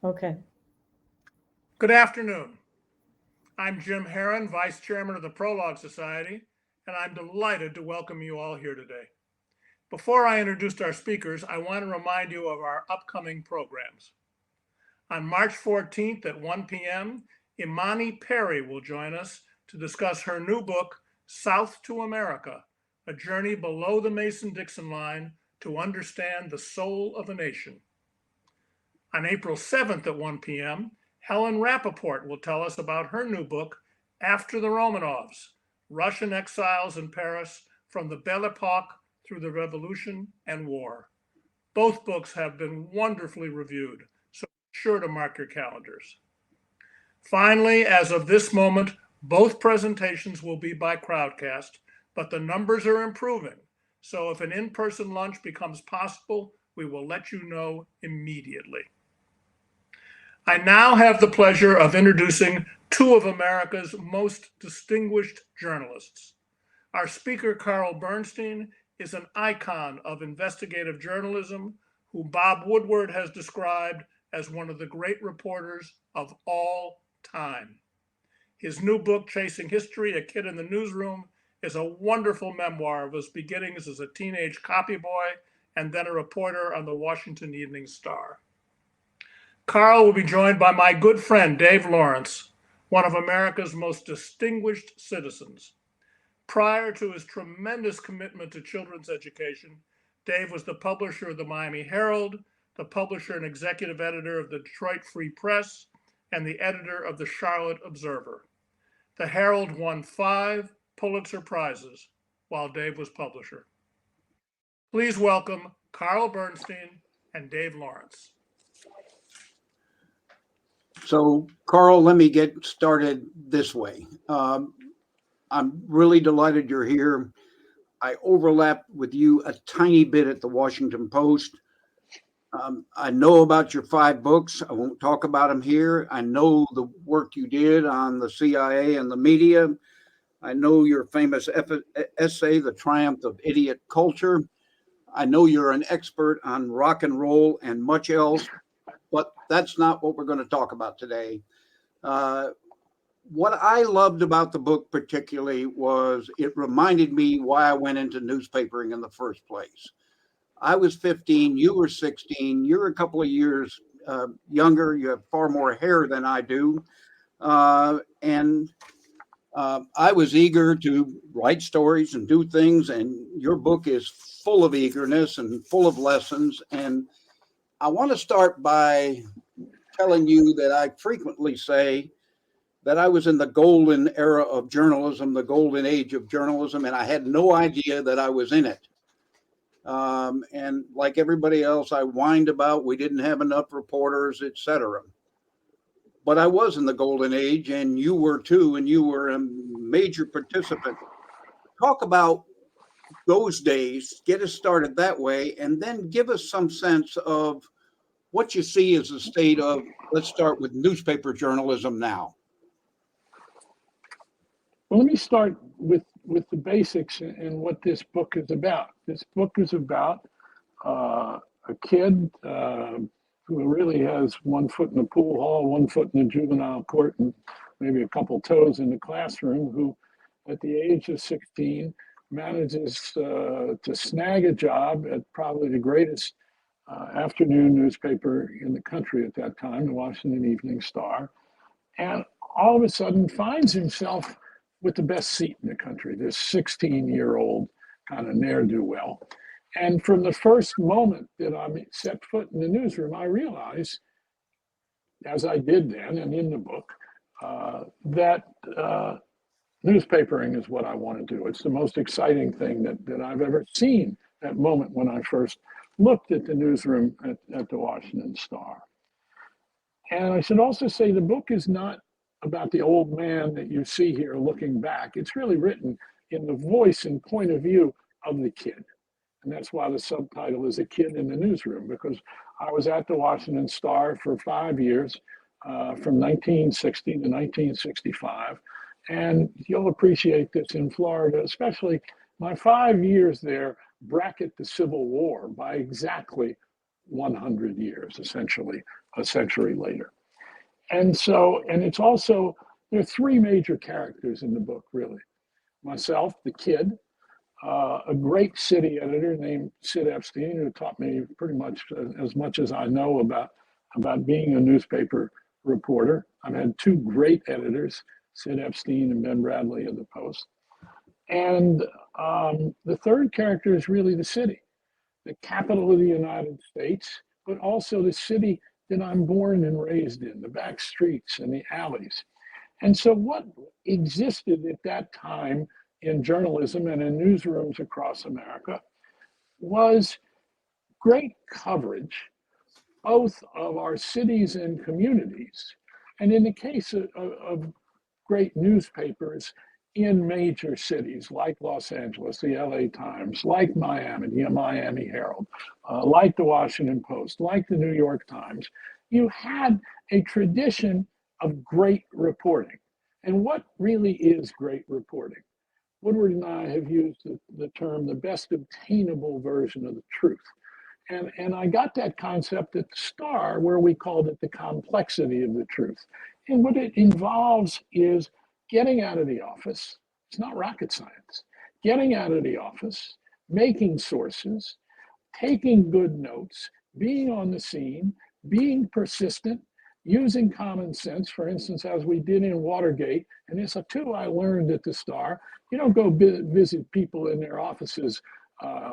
Okay. Good afternoon. I'm Jim Herron, Vice Chairman of the Prologue Society, and I'm delighted to welcome you all here today. Before I introduce our speakers, I want to remind you of our upcoming programs. On March 14th at 1 p.m., Imani Perry will join us to discuss her new book, South to America, A Journey Below the Mason-Dixon Line to Understand the Soul of a Nation. On April 7th at 1 p.m., Helen Rappaport will tell us about her new book, After the Romanovs, Russian Exiles in Paris from the Belle Epoque through the Revolution and War. Both books have been wonderfully reviewed, so be sure to mark your calendars. Finally, as of this moment, both presentations will be by crowdcast, but the numbers are improving. So if an in-person lunch becomes possible, we will let you know immediately. I now have the pleasure of introducing two of America's most distinguished journalists. Our speaker, Carl Bernstein, is an icon of investigative journalism who Bob Woodward has described as one of the great reporters of all time. His new book, Chasing History, A Kid in the Newsroom, is a wonderful memoir of his beginnings as a teenage copy boy and then a reporter on the Washington Evening Star. Carl will be joined by my good friend, Dave Lawrence, one of America's most distinguished citizens. Prior to his tremendous commitment to children's education, Dave was the publisher of the Miami Herald, the publisher and executive editor of the Detroit Free Press, and the editor of the Charlotte Observer. The Herald won 5 Pulitzer Prizes while Dave was publisher. Please welcome Carl Bernstein and Dave Lawrence. So, Carl, let me get started this way. I'm really delighted you're here. I overlapped with you a tiny bit at the Washington Post. I know about your 5 books. I won't talk about them here. I know the work you did on the CIA and the media. I know your famous essay, The Triumph of Idiot Culture. I know you're an expert on rock and roll and much else, but that's not what we're going to talk about today. What I loved about the book particularly was it reminded me why I went into newspapering in the first place. I was 15, you were 16, you're a couple of years younger, you have far more hair than I do. And I was eager to write stories and do things, and your book is full of eagerness and full of lessons. And I want to start by telling you that I frequently say that I was in the golden era of journalism, the golden age of journalism, and I had no idea that I was in it. And like everybody else, I whined about we didn't have enough reporters, etc. But I was in the golden age, and you were too, and you were a major participant. Talk about those days, get us started that way, and then give us some sense of what you see as the state of, let's start with newspaper journalism now. Well, let me start with the basics and what this book is about. This book is about a kid who really has one foot in the pool hall, one foot in the juvenile court, and maybe a couple toes in the classroom, who at the age of 16 manages to snag a job at probably the greatest afternoon newspaper in the country at that time, the Washington Evening Star, and all of a sudden finds himself with the best seat in the country, this 16-year-old kind of ne'er-do-well. And from the first moment that I set foot in the newsroom, I realized, as I did then and in the book, that newspapering is what I want to do. It's the most exciting thing that I've ever seen, that moment when I first looked at the newsroom at the Washington Star. And I should also say the book is not about the old man that you see here looking back. It's really written in the voice and point of view of the kid. And that's why the subtitle is A Kid in the Newsroom, because I was at the Washington Star for 5 years, from 1960 to 1965. And you'll appreciate this in Florida, especially my 5 years there bracket the Civil War by exactly 100 years, essentially a century later. And so, and it's also, there are three major characters in the book, really. Myself, the kid, a great city editor named Sid Epstein, who taught me pretty much as I know about being a newspaper reporter. I've had two great editors, Sid Epstein and Ben Bradley of the Post. And the third character is really the city, the capital of the United States, but also the city that I'm born and raised in, the back streets and the alleys. And so what existed at that time in journalism and in newsrooms across America was great coverage, both of our cities and communities, and in the case of great newspapers in major cities like Los Angeles, the LA Times, like Miami, the Miami Herald, like the Washington Post, like the New York Times, you had a tradition of great reporting. And what really is great reporting? Woodward and I have used the term the best obtainable version of the truth. And I got that concept at the Star, where we called it the complexity of the truth. And what it involves is getting out of the office. It's not rocket science. Getting out of the office, making sources, taking good notes, being on the scene, being persistent, using common sense, for instance, as we did in Watergate. And it's a tool I learned at the Star. You don't go visit people in their offices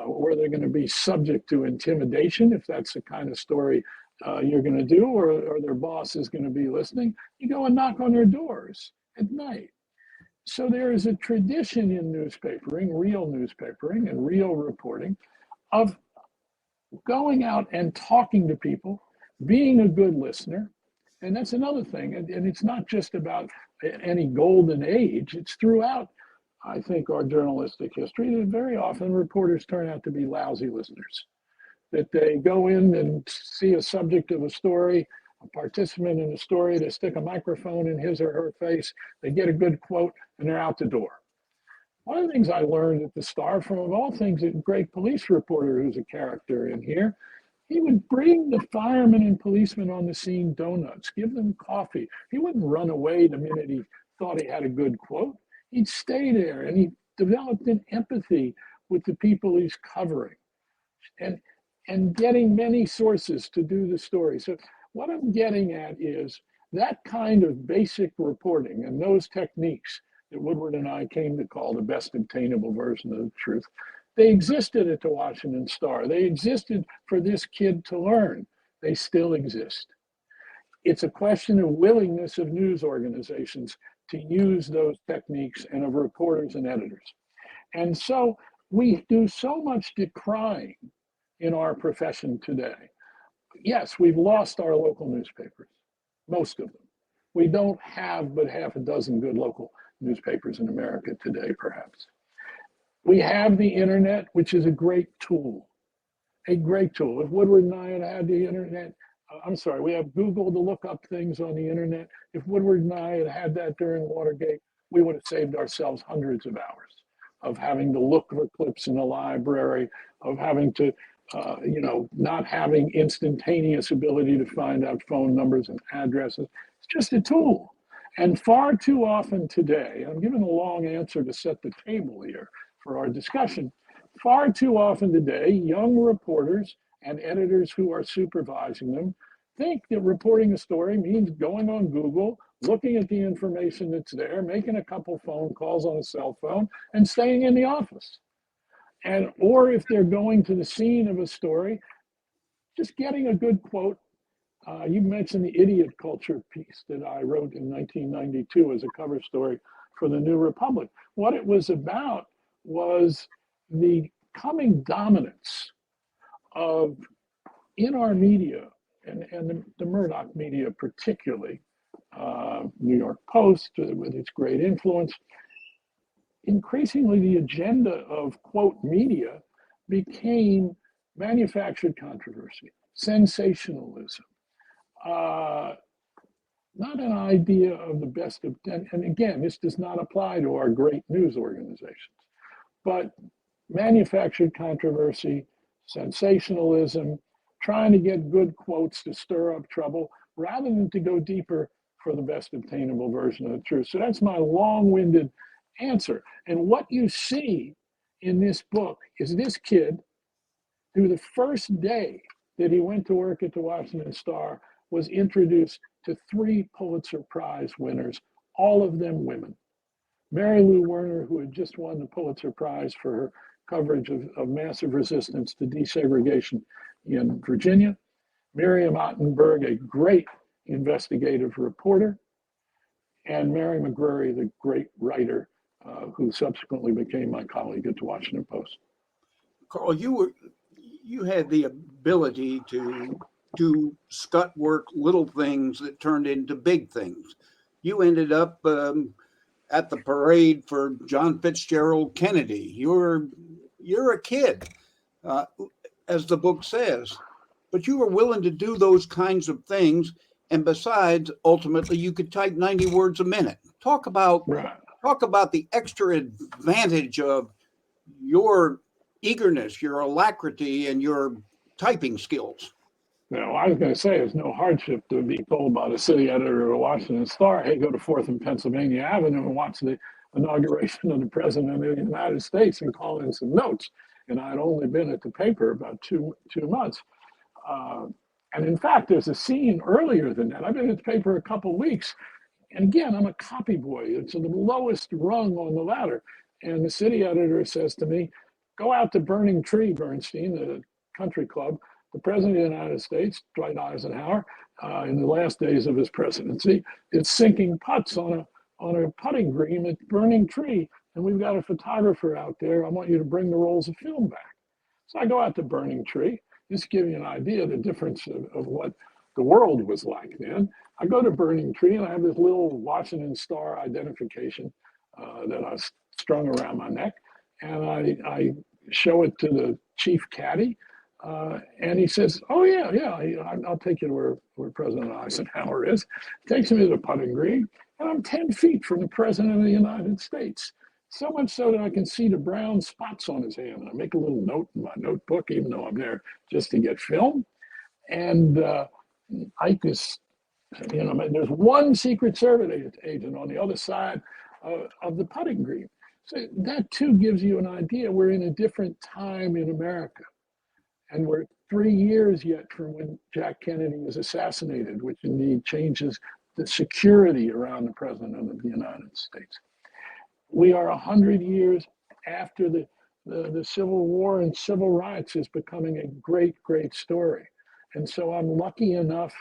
where they're going to be subject to intimidation, if that's the kind of story you're going to do, or their boss is going to be listening. You go and knock on their doors at night. So there is a tradition in newspapering, real newspapering and real reporting, of going out and talking to people, being a good listener. And that's another thing. And it's not just about any golden age, it's throughout, I think, our journalistic history, that very often reporters turn out to be lousy listeners. That they go in and see a subject of a story, a participant in a story, they stick a microphone in his or her face, they get a good quote, and they're out the door. One of the things I learned at the Star, from of all things, a great police reporter who's a character in here, he would bring the firemen and policemen on the scene donuts, give them coffee. He wouldn't run away the minute he thought he had a good quote. He'd stay there, and he developed an empathy with the people he's covering, and getting many sources to do the story. So what I'm getting at is that kind of basic reporting and those techniques that Woodward and I came to call the best obtainable version of the truth. They existed at the Washington Star. They existed for this kid to learn. They still exist. It's a question of willingness of news organizations to use those techniques, and of reporters and editors. And so we do so much decrying in our profession today. Yes, we've lost our local newspapers, most of them. We don't have but half a dozen good local newspapers in America today, perhaps. We have the internet, which is a great tool, a great tool. If Woodward and I had had the internet, we have Google to look up things on the internet. If Woodward and I had had that during Watergate, we would have saved ourselves hundreds of hours of having to look for clips in the library, of having to, not having instantaneous ability to find out phone numbers and addresses. It's just a tool. And far too often today, I'm giving a long answer to set the table here for our discussion. Far too often today, young reporters and editors who are supervising them think that reporting a story means going on Google, looking at the information that's there, making a couple phone calls on a cell phone, and staying in the office. Or if they're going to the scene of a story, just getting a good quote. You mentioned the idiot culture piece that I wrote in 1992 as a cover story for the New Republic. What it was about was the coming dominance of, in our media, and the Murdoch media particularly, New York Post with its great influence, increasingly the agenda of, quote, media became manufactured controversy, sensationalism, not an idea of the best of, and again, this does not apply to our great news organizations, but manufactured controversy, sensationalism, trying to get good quotes to stir up trouble rather than to go deeper for the best obtainable version of the truth. So that's my long-winded answer. And what you see in this book is this kid who the first day that he went to work at the Washington Star was introduced to 3 Pulitzer Prize winners, all of them women. Mary Lou Werner, who had just won the Pulitzer Prize for her coverage of massive resistance to desegregation in Virginia. Miriam Ottenberg, a great investigative reporter, and Mary McGrory, the great writer who subsequently became my colleague at the Washington Post. Carl, you had the ability to do scut work, little things that turned into big things. You ended up at the parade for John Fitzgerald Kennedy. You're a kid, as the book says, but you were willing to do those kinds of things. And besides, ultimately, you could type 90 words a minute. Talk about the extra advantage of your eagerness, your alacrity, and your typing skills. Now, I was going to say it's no hardship to be told by the city editor of the Washington Star, hey, go to 4th and Pennsylvania Avenue and watch the inauguration of the President of the United States and call in some notes. And I'd only been at the paper about two months. And in fact, there's a scene earlier than that. I've been at the paper a couple of weeks. And again, I'm a copy boy. It's the lowest rung on the ladder. And the city editor says to me, go out to Burning Tree, Bernstein, the country club. The President of the United States, Dwight Eisenhower, in the last days of his presidency, is sinking putts on a putting green at Burning Tree. And we've got a photographer out there. I want you to bring the rolls of film back. So I go out to Burning Tree. Just to give you an idea of the difference of what the world was like then. I go to Burning Tree and I have this little Washington Star identification that I strung around my neck. And I show it to the chief caddy. And he says, oh, yeah, I'll take you to where President Eisenhower is. Takes me to the putting green. And I'm 10 feet from the President of the United States. So much so that I can see the brown spots on his hand. I make a little note in my notebook, even though I'm there just to get film. And I just, there's one Secret Service agent on the other side of the putting green. So that too gives you an idea. We're in a different time in America. And we're 3 years yet from when Jack Kennedy was assassinated, which indeed changes the security around the President of the United States. We are 100 years after the Civil War, and civil rights is becoming a great, great story. And so I'm lucky enough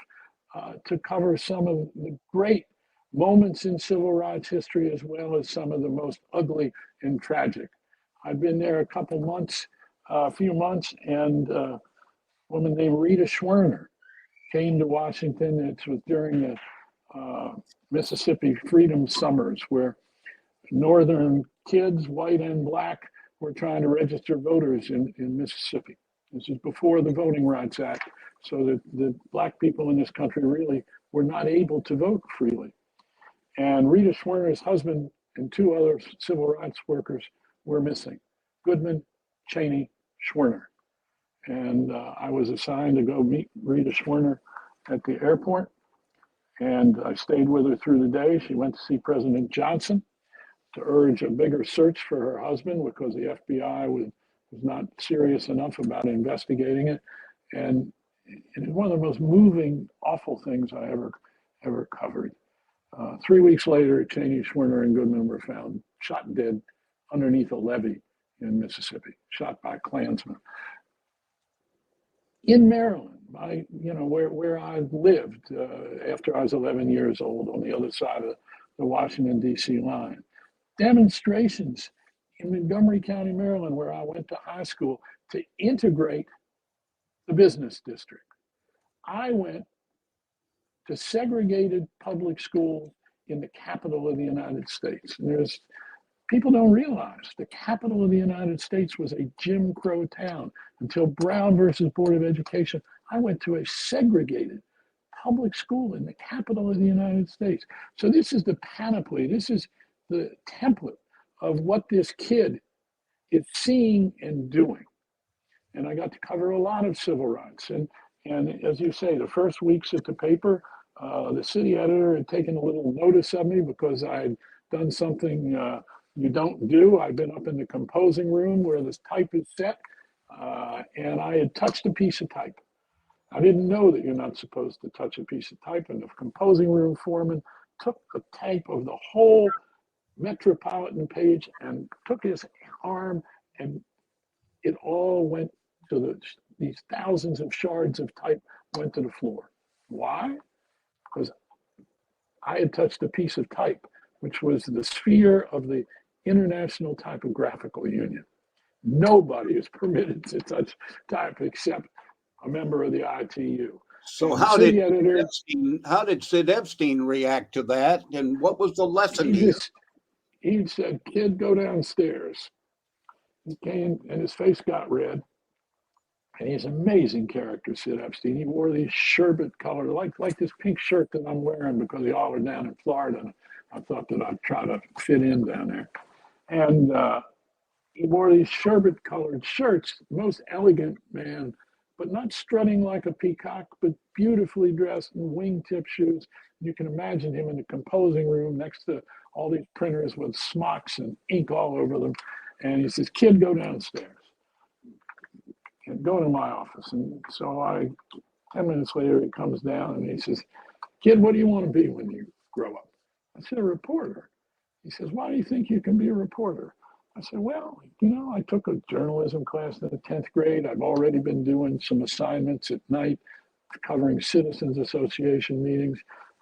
to cover some of the great moments in civil rights history, as well as some of the most ugly and tragic. I've been there a few months, and a woman named Rita Schwerner came to Washington. It was during the Mississippi Freedom Summers, where Northern kids, white and black, were trying to register voters in Mississippi. This is before the Voting Rights Act, so that the black people in this country really were not able to vote freely. And Rita Schwerner's husband and 2 other civil rights workers were missing, Goodman, Cheney, Schwerner. And I was assigned to go meet Rita Schwerner at the airport. And I stayed with her through the day. She went to see President Johnson to urge a bigger search for her husband because the FBI was not serious enough about investigating it. And it is one of the most moving, awful things I ever covered. 3 weeks later, Cheney, Schwerner, and Goodman were found shot dead underneath a levee in Mississippi, shot by Klansmen. In Maryland, where I lived after I was 11 years old on the other side of the Washington, D.C. line. Demonstrations in Montgomery County, Maryland, where I went to high school, to integrate the business district. I went to segregated public schools in the capital of the United States. And people don't realize the capital of the United States was a Jim Crow town until Brown versus Board of Education. I went to a segregated public school in the capital of the United States. So this is the panoply. This is the template of what this kid is seeing and doing. And I got to cover a lot of civil rights. And And as you say, the first weeks at the paper, the city editor had taken a little notice of me because I had done something you don't do. I'd been up in the composing room where this type is set, and I had touched a piece of type. I didn't know that you're not supposed to touch a piece of type, and the composing room foreman took the type of the whole Metropolitan page and took his arm, and it all went to these thousands of shards of type went to the floor. Why? Because I had touched a piece of type, which was the sphere of the International Typographical Union. Nobody is permitted to touch type except a member of the ITU. So And the city editor, how did Sid Epstein react to that, and what was the lesson here? he said, "Kid, go downstairs." He came and his face got red. And he's an amazing character, Sid Epstein. He wore these sherbet color, like this pink shirt that I'm wearing because we all were down in Florida. And I thought that I'd try to fit in down there. And he wore these sherbet colored shirts, most elegant man, but not strutting like a peacock, but beautifully dressed in wingtip shoes. You can imagine him in the composing room next to all these printers with smocks and ink all over them. And he says, "Kid, go downstairs and go to my office." And so 10 minutes later, he comes down and he says, "Kid, what do you want to be when you grow up?" I said, "A reporter." He says, "Why do you think you can be a reporter?" I said, "Well, I took a journalism class in the 10th grade. I've already been doing some assignments at night covering Citizens Association meetings.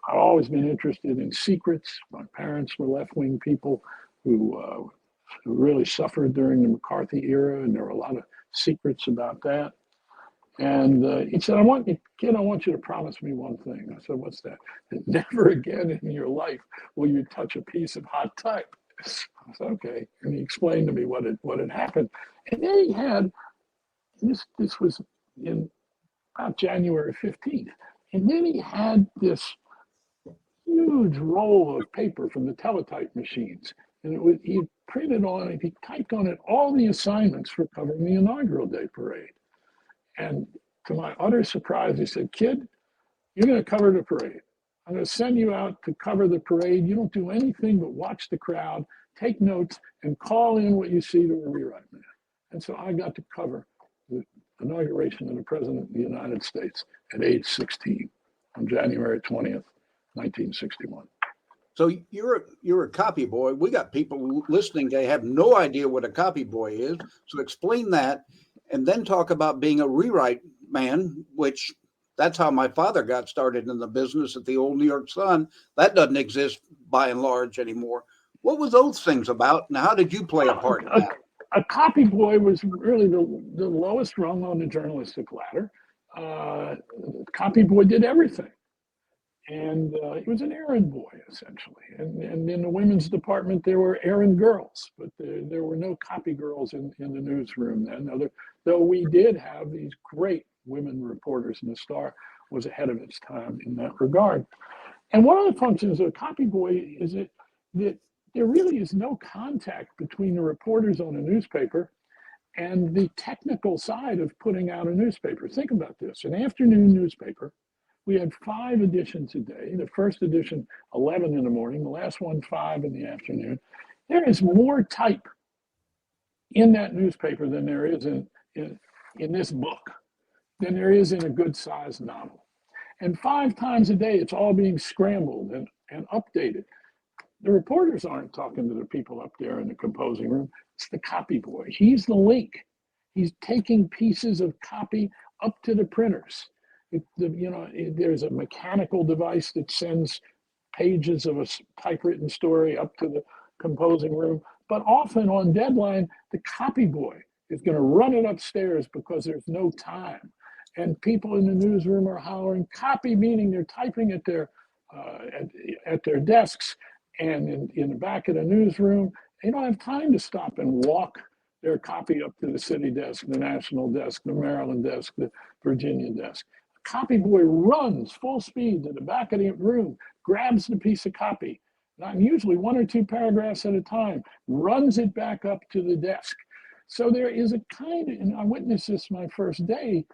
I've always been interested in secrets. My parents were left-wing people who really suffered during the McCarthy era, and there were a lot of secrets about that." And he said, "Kid, I want you to promise me one thing." I said, "What's that?" "That never again in your life will you touch a piece of hot type." I said, "Okay." And he explained to me what had happened. And then he had, this was in about January 15th. And then he had this huge roll of paper from the teletype machines. And he printed on it, he typed on it all the assignments for covering the inaugural day parade. And to my utter surprise, he said, "Kid, you're going to cover the parade. I'm going to send you out to cover the parade. You don't do anything but watch the crowd, take notes, and call in what you see to a rewrite man." And so I got to cover the inauguration of the President of the United States at age 16 on January 20th, 1961. So you're a copy boy. We got people listening. They have no idea what a copy boy is. So explain that, and then talk about being a rewrite man, which that's how my father got started in the business at the old New York Sun. That doesn't exist by and large anymore. What was those things about, and how did you play a part in that? A copy boy was really the lowest rung on the journalistic ladder. Copy boy did everything. And he was an errand boy, essentially. And in the women's department, there were errand girls, but there were no copy girls in the newsroom then. Though we did have these great women reporters, and the Star was ahead of its time in that regard. And one of the functions of a copy boy is that there really is no contact between the reporters on a newspaper and the technical side of putting out a newspaper. Think about this. An afternoon newspaper, we had 5 editions a day. The first edition, 11 in the morning, the last one, 5 in the afternoon. There is more type in that newspaper than there is in this book, than there is in a good-sized novel. And 5 times a day, it's all being scrambled and updated. The reporters aren't talking to the people up there in the composing room. It's the copy boy. He's the link. He's taking pieces of copy up to the printers. There's a mechanical device that sends pages of a typewritten story up to the composing room. But often on deadline, the copy boy is going to run it upstairs because there's no time. And people in the newsroom are hollering copy, meaning they're typing at their desks and in the back of the newsroom. They don't have time to stop and walk their copy up to the city desk, the national desk, the Maryland desk, the Virginia desk. The copy boy runs full speed to the back of the room, grabs the piece of copy, not usually 1 or 2 paragraphs at a time, runs it back up to the desk. So there is a kind of, and I witnessed this my first day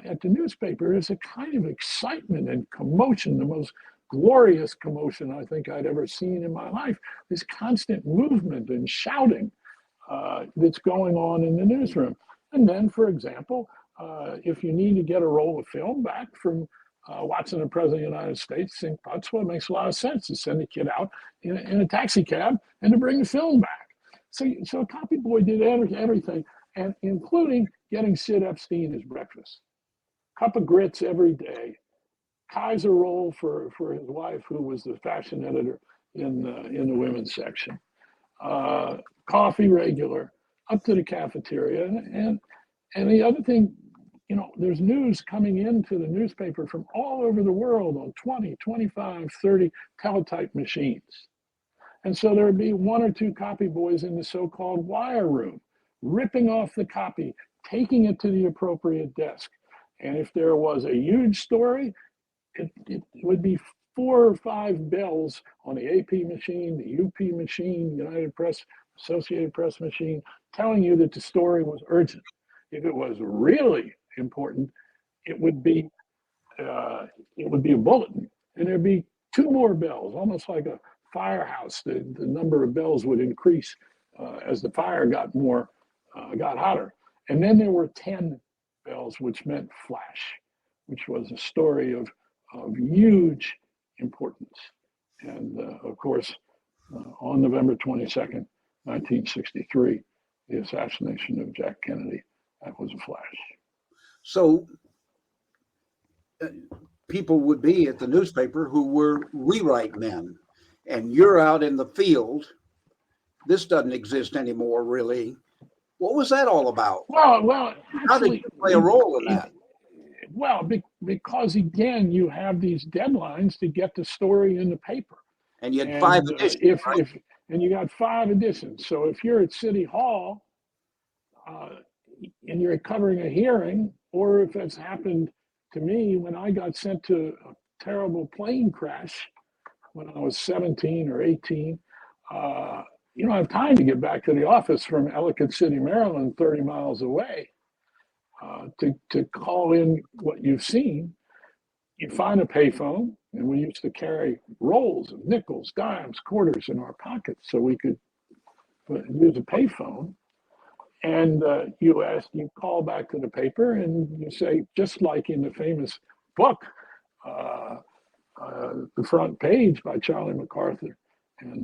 at the newspaper is a kind of excitement and commotion, the most glorious commotion I think I'd ever seen in my life. This constant movement and shouting that's going on in the newsroom. And then, for example, if you need to get a roll of film back from Watson, the President of the United States, think that's what makes a lot of sense, to send a kid out in a taxi cab and to bring the film back. So a copy boy did everything, and including getting Sid Epstein his breakfast. Cup of grits every day, Kaiser roll for his wife, who was the fashion editor in the women's section, coffee regular, up to the cafeteria, and the other thing, there's news coming into the newspaper from all over the world on 20, 25, 30 teletype machines. And so there would be one or two copy boys in the so-called wire room, ripping off the copy, taking it to the appropriate desk. And if there was a huge story, it would be 4 or 5 bells on the AP machine, the UP machine, United Press, Associated Press machine, telling you that the story was urgent. If it was really important, it would be a bulletin, and there'd be 2 more bells, almost like a firehouse. The number of bells would increase as the fire got hotter. And then there were 10 bells, which meant flash, which was a story of huge importance. And of course, on November 22nd, 1963, the assassination of Jack Kennedy, that was a flash. So people would be at the newspaper who were rewrite men, and you're out in the field. This doesn't exist anymore, really. What was that all about? Well, how did you play a role in that? Well, because again, you have these deadlines to get the story in the paper. And you had 5 editions, right? And you got 5 editions. So if you're at City Hall and you're covering a hearing, or if it's happened to me when I got sent to a terrible plane crash when I was 17 or 18, you don't have time to get back to the office from Ellicott City, Maryland, 30 miles away, to call in what you've seen. You find a payphone, and we used to carry rolls of nickels, dimes, quarters in our pockets so we could use a payphone. And you call back to the paper, and you say, just like in the famous book, The Front Page by Charlie MacArthur and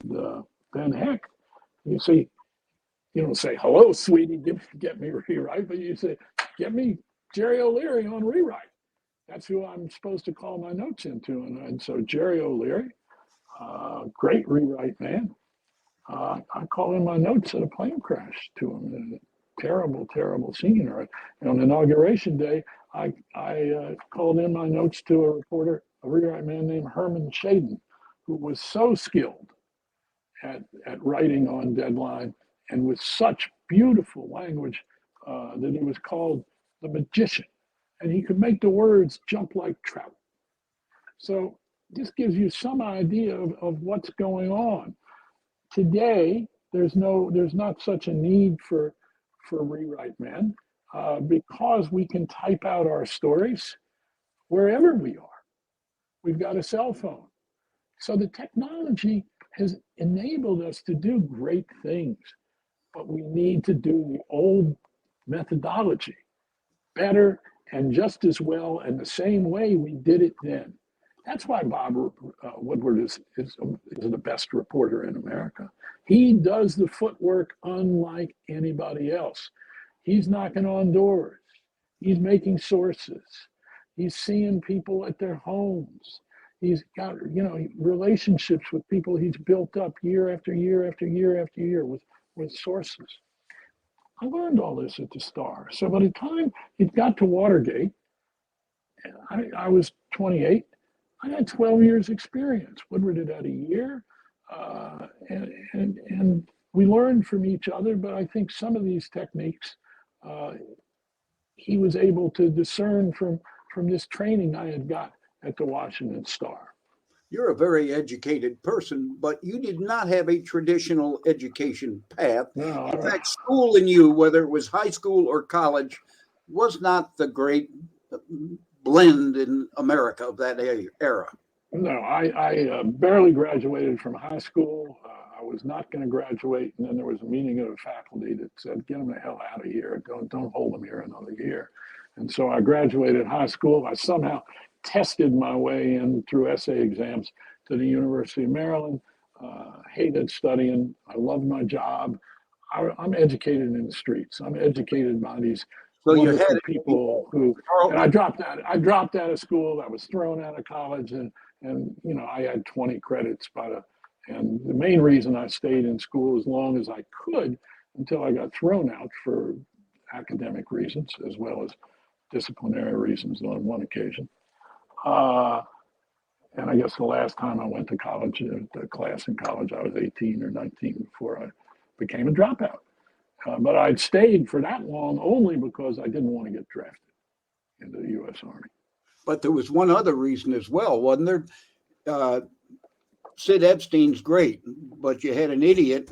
Ben Heck, you don't say, hello, sweetie, get me rewrite, but you say, get me Jerry O'Leary on rewrite. That's who I'm supposed to call my notes into. And so Jerry O'Leary, great rewrite man, I call in my notes at a plane crash to him. A terrible, terrible scene. Or on inauguration day, I called in my notes to a rewrite man named Herman Shaden, who was so skilled at writing on deadline and with such beautiful language that he was called the magician. And he could make the words jump like trout. So this gives you some idea of what's going on. Today, there's not such a need for rewrite men because we can type out our stories wherever we are. We've got a cell phone. So the technology has enabled us to do great things, but we need to do the old methodology better and just as well and the same way we did it then. That's why Bob Woodward is the best reporter in America. He does the footwork unlike anybody else. He's knocking on doors. He's making sources. He's seeing people at their homes. He's got, relationships with people he's built up year after year after year after year with sources. I learned all this at the Star. So by the time it got to Watergate, I was 28. I had 12 years experience. Woodward had a year. And we learned from each other, but I think some of these techniques he was able to discern from this training I had got at the Washington Star. You're a very educated person, but you did not have a traditional education path. No, in fact, schooling you, whether it was high school or college, was not the great blend in America of that era. No, I barely graduated from high school. I was not going to graduate, and then there was a meeting of the faculty that said, "Get them the hell out of here! Don't hold them here another year." And so I graduated high school. I somehow tested my way in through essay exams to the University of Maryland. Hated studying. I loved my job. I'm educated in the streets. I'm educated by these So you had wonderful people who. And I dropped out. I dropped out of school. I was thrown out of college, and you know, I had 20 credits and the main reason I stayed in school as long as I could until I got thrown out for academic reasons as well as disciplinary reasons on one occasion. And I guess the last time I went to college, the class in college, I was 18 or 19 before I became a dropout. But I'd stayed for that long only because I didn't want to get drafted into the U.S. Army. But there was one other reason as well, wasn't there? Sid Epstein's great, but you had an idiot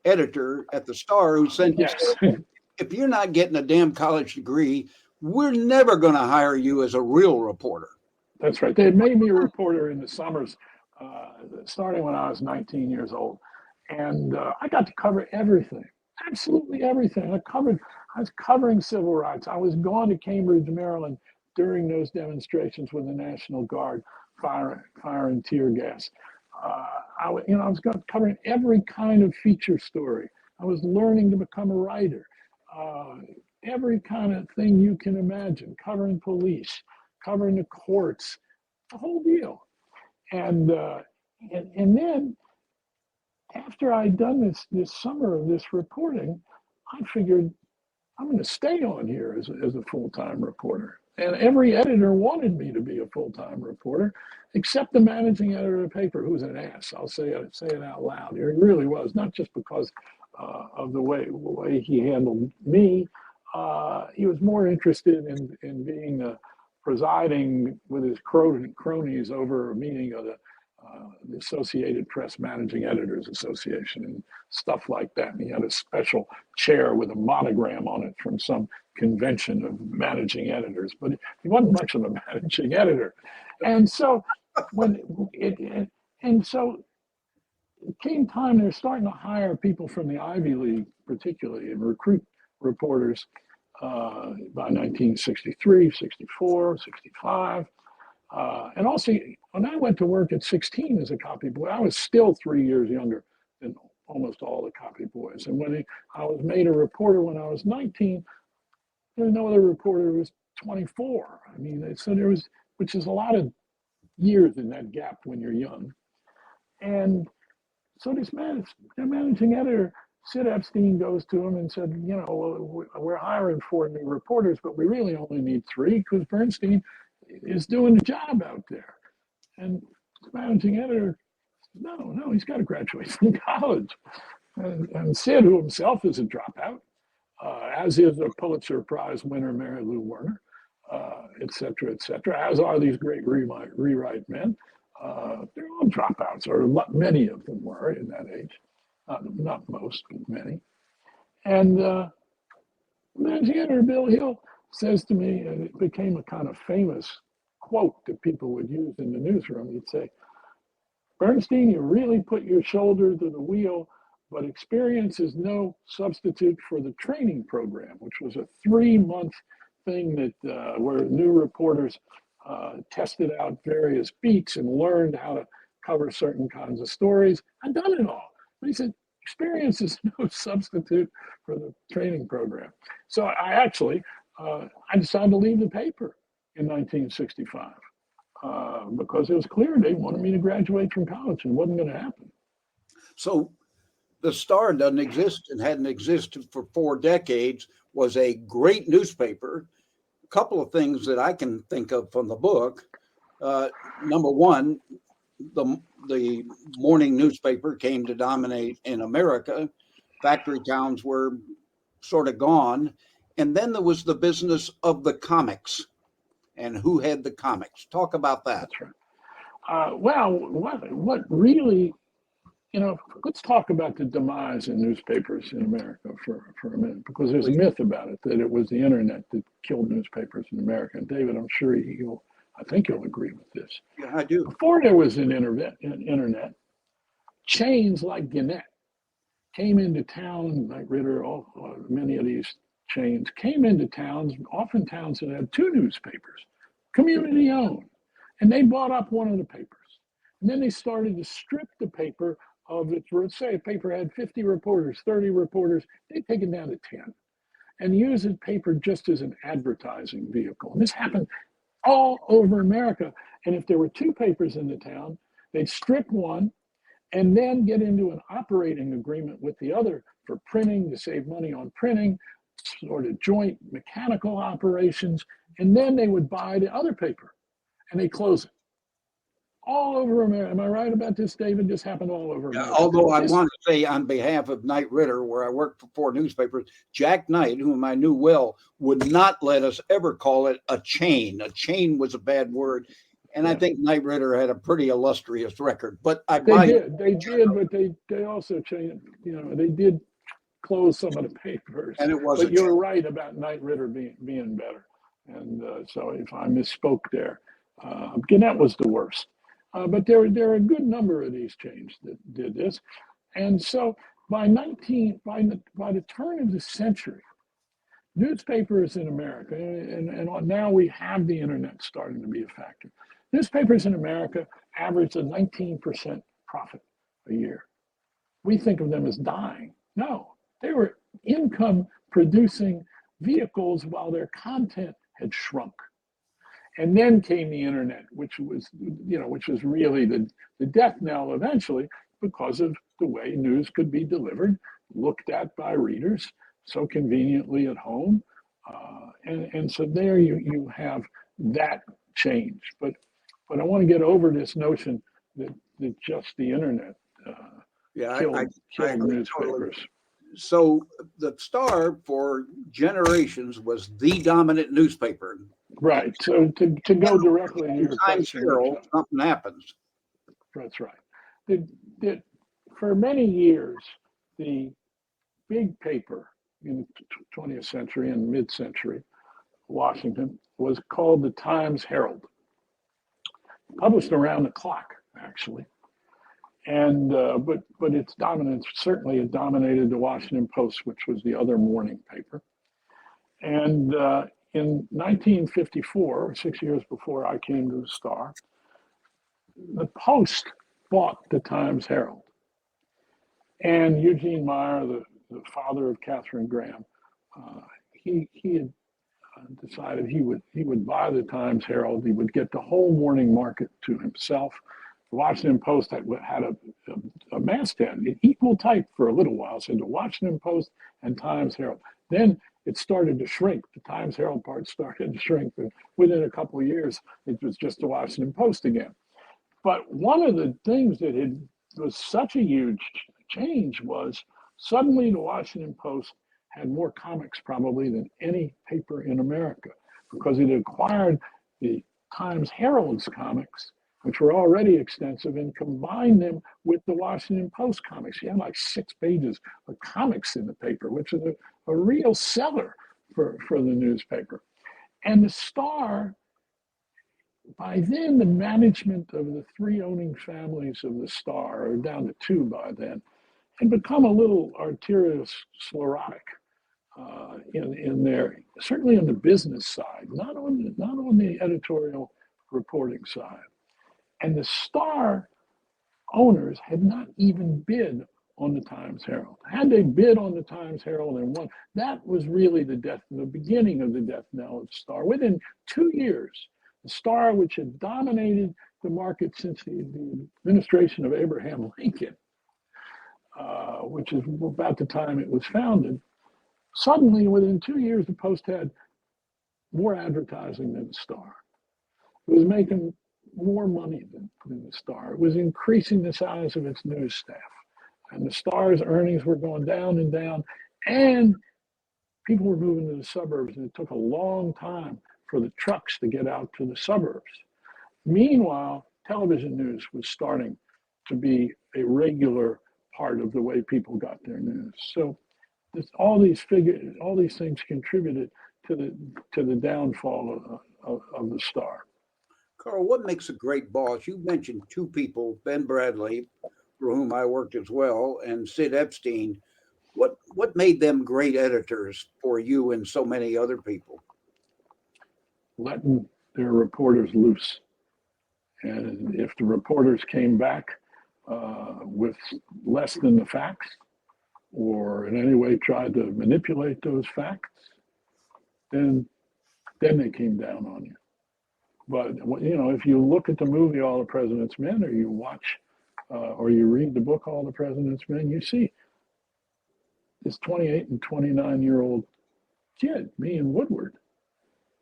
editor at the Star who said, yes, if you're not getting a damn college degree, we're never going to hire you as a real reporter. That's right. They had made me a reporter in the summers, starting when I was 19 years old. And I got to cover everything, absolutely everything. I was covering civil rights. I was gone to Cambridge, Maryland during those demonstrations with the National Guard firing tear gas. I was covering every kind of feature story. I was learning to become a writer. Every kind of thing you can imagine, covering police, covering the courts, the whole deal. And then after I'd done this summer of this reporting, I figured I'm going to stay on here as a full-time reporter. And every editor wanted me to be a full-time reporter, except the managing editor of the paper, who was an ass. I'll say it out loud. He really was, not just because of the way he handled me. He was more interested in being presiding with his cronies over a meeting of the Associated Press Managing Editors Association and stuff like that. And he had a special chair with a monogram on it from some convention of managing editors, but he wasn't much of a managing editor. And so so it came time, they're starting to hire people from the Ivy League, particularly, and recruit reporters by 1963, 64, 65. And also, when I went to work at 16 as a copy boy, I was still 3 years younger than almost all the copy boys. And when I was made a reporter when I was 19, there was no other reporter who was 24. I mean, so there was, which is a lot of years in that gap when you're young. And so their managing editor, Sid Epstein, goes to him and said, you know, well, we're hiring 4 new reporters, but we really only need 3 because Bernstein is doing the job out there. And the managing editor, no, he's got to graduate from college. And Sid, who himself is a dropout, as is a Pulitzer Prize winner, Mary Lou Werner, et cetera, as are these great rewrite men. They're all dropouts, or many of them were in that age. Not most, but many. And managing editor Bill Hill says to me, and it became a kind of famous quote that people would use in the newsroom. He'd say, Bernstein, you really put your shoulder to the wheel, but experience is no substitute for the training program, which was a 3-month thing that where new reporters tested out various beats and learned how to cover certain kinds of stories. I'd done it all. But he said, experience is no substitute for the training program. So I decided to leave the paper in 1965 because it was clear they wanted me to graduate from college and it wasn't going to happen. So the Star doesn't exist and hadn't existed for 4 decades, was a great newspaper. A couple of things that I can think of from the book. Number one, the morning newspaper came to dominate in America. Factory towns were sort of gone. And then there was the business of the comics and who had the comics. Talk about that. That's right. Well, what really let's talk about the demise in newspapers in America for a minute, because there's a myth about it that it was the internet that killed newspapers in America. And David, I'm sure I think you'll agree with this. Yeah, I do. Before there was an internet, chains like Gannett came into town, like Ritter, many of these chains came into towns, often towns that had two newspapers, community owned, and they bought up one of the papers. And then they started to strip the paper of it. Let's say a paper had 50 reporters, 30 reporters, they'd take it down to 10 and use the paper just as an advertising vehicle. And this happened all over America. And if there were two papers in the town, they'd strip one and then get into an operating agreement with the other for printing to save money on printing, sort of joint mechanical operations, and then they would buy the other paper and they close it. All over America. Am I right about this, David? This happened all over America. Although I want to say on behalf of Knight Ritter, where I worked for 4 newspapers, Jack Knight, whom I knew well, would not let us ever call it a chain. A chain was a bad word. And I think Knight Ritter had a pretty illustrious record. But they did, but they also changed, they did close some of the papers. And it was but you're right about Knight Ritter being better. And so if I misspoke there, Gannett was the worst. But there are a good number of these chains that did this. And so by the turn of the century, newspapers in America, and now we have the internet starting to be a factor, newspapers in America averaged a 19% profit a year. We think of them as dying. No, they were income producing vehicles while their content had shrunk. And then came the internet, which was really the death knell eventually, because of the way news could be delivered, looked at by readers so conveniently at home. And so there you have that change. But I want to get over this notion that just the internet killed newspapers. Totally. So the Star for generations was the dominant newspaper. Right. So to go directly to your question, something happens. That's right. For many years, the big paper in the 20th century and mid-century, Washington, was called the Times Herald. Published around the clock, actually. And but its dominance, certainly it dominated the Washington Post, which was the other morning paper. And in 1954, 6 years before I came to the Star, the Post bought the Times Herald. And Eugene Meyer, the father of Katharine Graham, he had decided he would buy the Times Herald. He would get the whole morning market to himself. The Washington Post had a masthead, an equal type for a little while, so the Washington Post and Times Herald. Then it started to shrink. The Times Herald part started to shrink. And within a couple of years, it was just the Washington Post again. But one of the things that was such a huge change was suddenly the Washington Post had more comics probably than any paper in America, because it acquired the Times Herald's comics, which were already extensive, and combined them with the Washington Post comics. You had like 6 pages of comics in the paper, which is a real seller for the newspaper. And the Star, by then, the management of the 3 owning families of the Star, or down to 2 by then, had become a little arteriosclerotic in their, certainly on the business side, not on the editorial reporting side. And the Star owners had not even bid on the Times Herald. Had they bid on the Times Herald and won, that was really the beginning of the death knell of the Star. Within 2 years, the Star, which had dominated the market since the administration of Abraham Lincoln, which is about the time it was founded, suddenly within 2 years, the Post had more advertising than the Star. It was making more money than the Star. It was increasing the size of its news staff. And the Star's earnings were going down and down, and people were moving to the suburbs, and it took a long time for the trucks to get out to the suburbs. Meanwhile, television news was starting to be a regular part of the way people got their news. So all these things contributed to the downfall of the Star. Carl, what makes a great boss? You mentioned two people, Ben Bradley, for whom I worked as well, and Sid Epstein. What made them great editors for you and so many other people? Letting their reporters loose. And if the reporters came back with less than the facts, or in any way tried to manipulate those facts, then they came down on you. But if you look at the movie All the President's Men, or you watch, or you read the book All the President's Men, you see this 28 and 29-year-old kid, me and Woodward,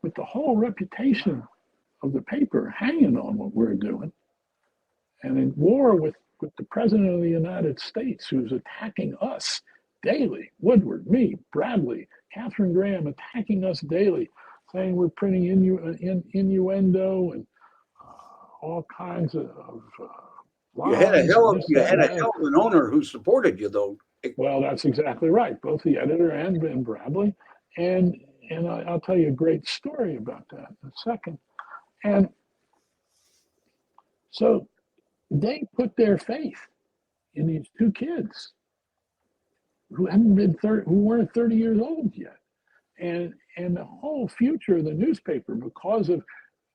with the whole reputation of the paper hanging on what we're doing, and in war with the President of the United States, who's attacking us daily. Woodward, me, Bradley, Catherine Graham, attacking us daily, saying we're printing innuendo and all kinds of You had a lies. hell and of this, that, and that. an owner who supported you, though. Well, that's exactly right. Both the editor and Ben Bradley. And I'll tell you a great story about that in a second. And so they put their faith in these two kids who weren't 30 years old yet. And the whole future of the newspaper, because of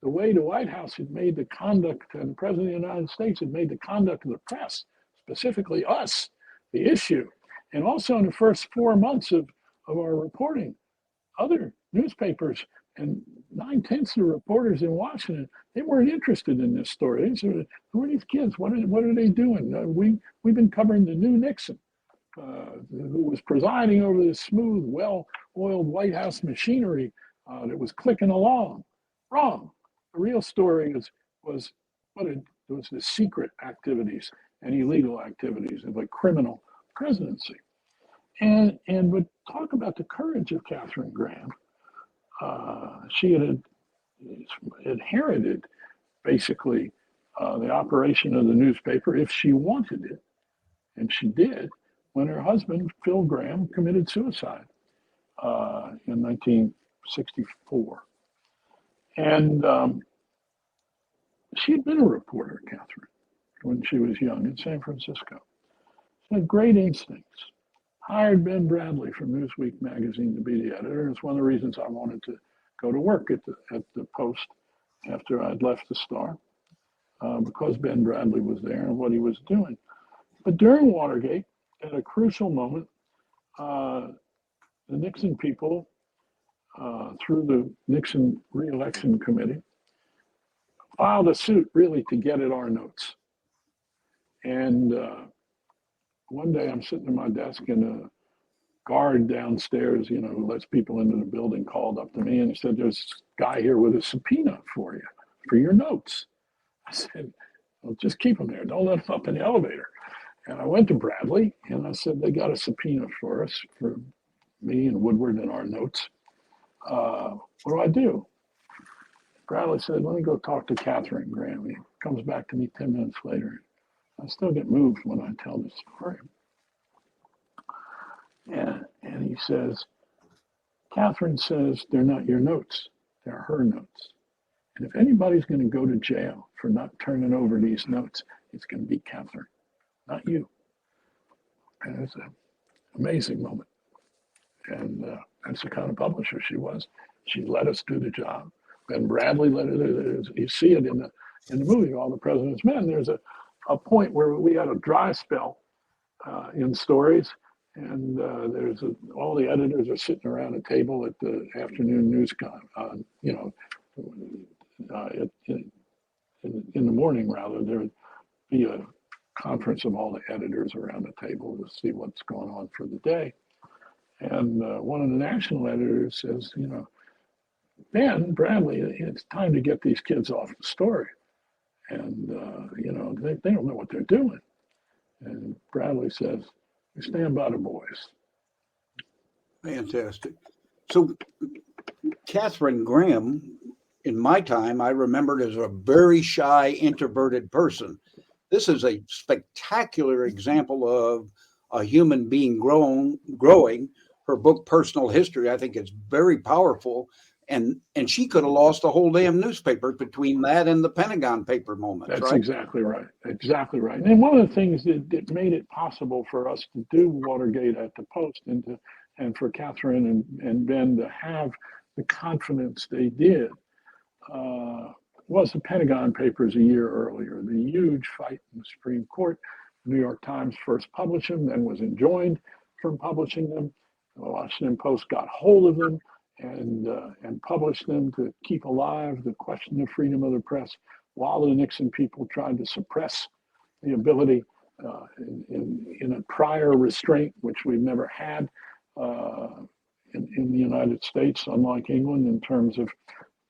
the way the White House had made the conduct, and the President of the United States had made the conduct of the press, specifically us, the issue. And also in the first 4 months of our reporting, other newspapers and 9/10 of the reporters in Washington, they weren't interested in this story. They said, who are these kids? What are they doing? We've been covering the new Nixon, who was presiding over this smooth, well-oiled White House machinery that was clicking along. Wrong. The real story was the secret activities and illegal activities of a criminal presidency. And would talk about the courage of Catherine Graham. She had inherited basically the operation of the newspaper if she wanted it, and she did when her husband Phil Graham committed suicide in 1964. And she had been a reporter, Catherine, when she was young in San Francisco. She had great instincts. Hired Ben Bradley from Newsweek magazine to be the editor. It's one of the reasons I wanted to go to work at the Post after I'd left the Star, because Ben Bradley was there and what he was doing. But during Watergate, at a crucial moment, the Nixon people, through the Nixon re-election committee, filed a suit really to get at our notes. And one day I'm sitting at my desk and a guard downstairs, who lets people into the building, called up to me and said, there's a guy here with a subpoena for you, for your notes. I said, well, just keep them there. Don't let them up in the elevator. And I went to Bradley and I said, they got a subpoena for us, for me and Woodward and our notes. What do I do? Bradley said, let me go talk to Catherine Graham. He comes back to me 10 minutes later. I still get moved when I tell this story. And he says, Catherine says they're not your notes, they're her notes. And if anybody's going to go to jail for not turning over these notes, it's going to be Catherine, not you. And it's an amazing moment. And that's the kind of publisher she was. She let us do the job. Ben Bradley let it. You see it in the movie, All the President's Men. There's a point where we had a dry spell in stories, and all the editors are sitting around a table at the afternoon news in the morning rather. There would be a conference of all the editors around the table to see what's going on for the day. And one of the national editors says, Ben Bradley, it's time to get these kids off the story. And, they don't know what they're doing. And Bradley says, we stand by the boys. Fantastic. So Catherine Graham, in my time, I remembered as a very shy, introverted person. This is a spectacular example of a human being growing. Her book, Personal History, I think it's very powerful. And she could have lost the whole damn newspaper between that and the Pentagon paper moments, That's right? exactly right. Exactly right. And one of the things that made it possible for us to do Watergate at the Post and for Catherine and Ben to have the confidence they did was the Pentagon Papers a year earlier. The huge fight in the Supreme Court. The New York Times first published them, then was enjoined from publishing them. The Washington Post got hold of them and published them to keep alive the question of freedom of the press, while the Nixon people tried to suppress the ability in a prior restraint, which we've never had in the United States, unlike England, in terms of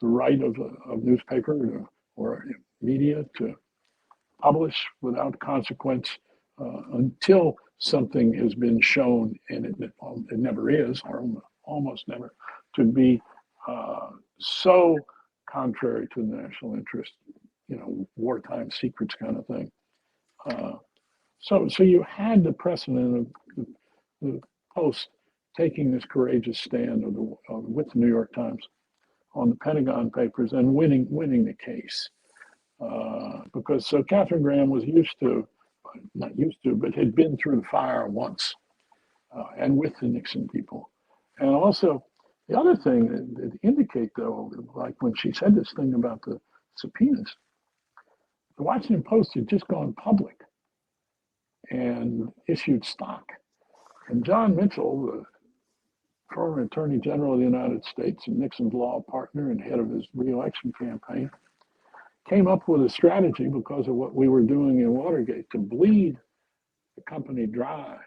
the right of newspaper or media to publish without consequence until something has been shown, and it never is, or almost never, to be so contrary to the national interest, wartime secrets kind of thing. So you had the precedent of the Post taking this courageous stand with the New York Times on the Pentagon Papers and winning the case. Because so Catherine Graham was not used to, but had been through the fire once, and with the Nixon people. And also, the other thing that indicate, though, like when she said this thing about the subpoenas, the Washington Post had just gone public and issued stock. And John Mitchell, the former Attorney General of the United States and Nixon's law partner and head of his re-election campaign, came up with a strategy because of what we were doing in Watergate to bleed the company dry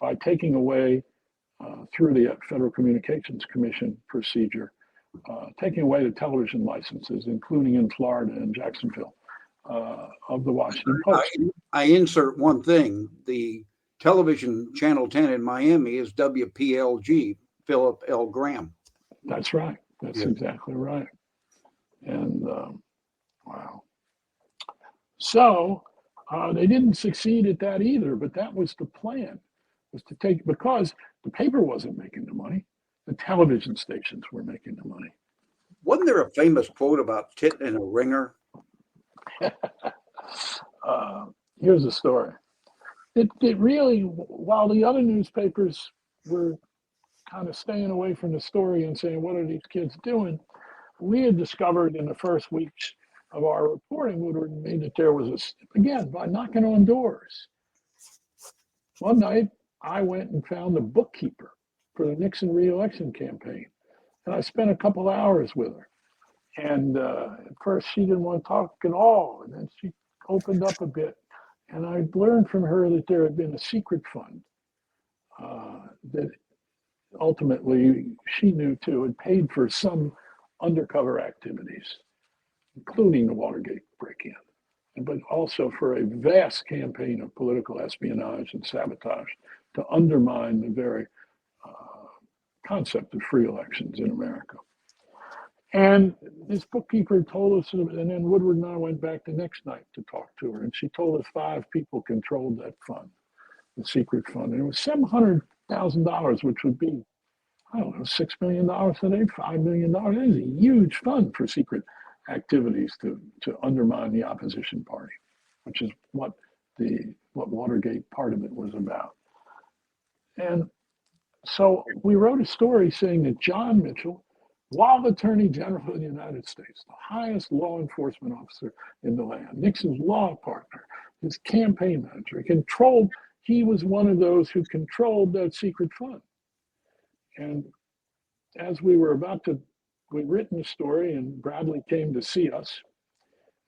by taking away, through the Federal Communications Commission procedure, taking away the television licenses, including in Florida and Jacksonville, of the Washington Post. I insert one thing. The television channel 10 in Miami is WPLG, Philip L. Graham. That's right. That's exactly right. And wow. So they didn't succeed at that either, but that was the plan, was to take, because the paper wasn't making the money, the television stations were making the money. Wasn't there a famous quote about tit and a ringer? Here's the story. It really, while the other newspapers were kind of staying away from the story and saying, what are these kids doing? We had discovered in the first weeks of our reporting, Woodward and me, that there was again, by knocking on doors. One night, I went and found the bookkeeper for the Nixon re-election campaign. And I spent a couple hours with her. And at first, she didn't want to talk at all. And then she opened up a bit. And I learned from her that there had been a secret fund that ultimately, she knew too, had paid for some undercover activities, including the Watergate break-in, but also for a vast campaign of political espionage and sabotage to undermine the very concept of free elections in America. And this bookkeeper told us, and then Woodward and I went back the next night to talk to her, and she told us 5 people controlled that fund, the secret fund. And it was $700,000, which would be, I don't know, $6 million today, $5 million. It is a huge fund for secret activities to undermine the opposition party, which is what Watergate part of it was about. And so we wrote a story saying that John Mitchell, while Attorney General of the United States, the highest law enforcement officer in the land, Nixon's law partner, his campaign manager, he was one of those who controlled that secret fund. And as we'd written the story, and Bradley came to see us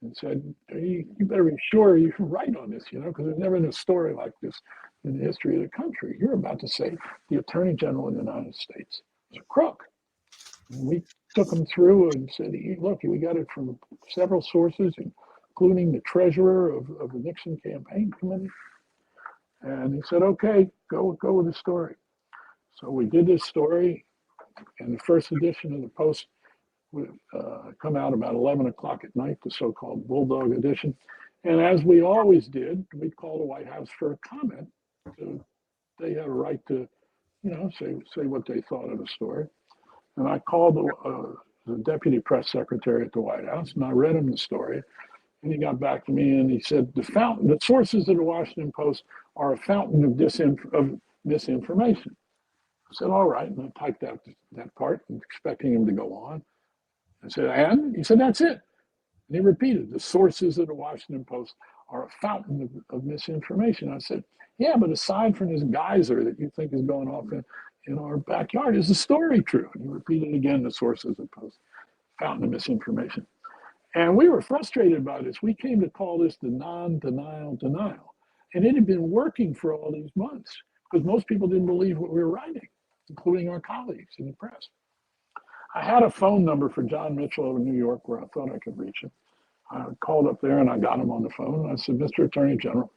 and said, you better be sure you're right on this, because there's never been a story like this in the history of the country. You're about to say the Attorney General of the United States is a crook. And we took him through and said, look, we got it from several sources, including the treasurer of the Nixon campaign committee. And he said, okay, go with the story. So we did this story, and the first edition of the Post would come out about 11 o'clock at night, the so-called Bulldog edition. And as we always did, we'd call the White House for a comment. So they had a right to, say what they thought of the story. And I called the deputy press secretary at the White House, and I read him the story. And he got back to me and he said, the sources of the Washington Post are a fountain of misinformation. I said, all right. And I typed out that part, expecting him to go on. I said, and? He said, that's it. And he repeated, the sources of the Washington Post are a fountain of misinformation. I said, yeah, but aside from this geyser that you think is going off in our backyard, is the story true? And he repeated again, the sources of the Post, fountain of misinformation. And we were frustrated by this. We came to call this the non-denial denial. And it had been working for all these months because most people didn't believe what we were writing, including our colleagues in the press. I had a phone number for John Mitchell over in New York where I thought I could reach him. I called up there and I got him on the phone. And I said, Mr. Attorney General,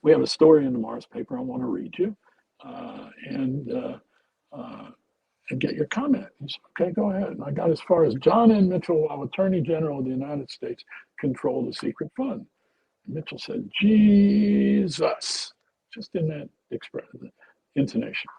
we have a story in tomorrow's paper I want to read you and get your comment. He said, okay, go ahead. And I got as far as John N. Mitchell, while Attorney General of the United States, controlled the secret fund. And Mitchell said, Jesus, just in that intonation.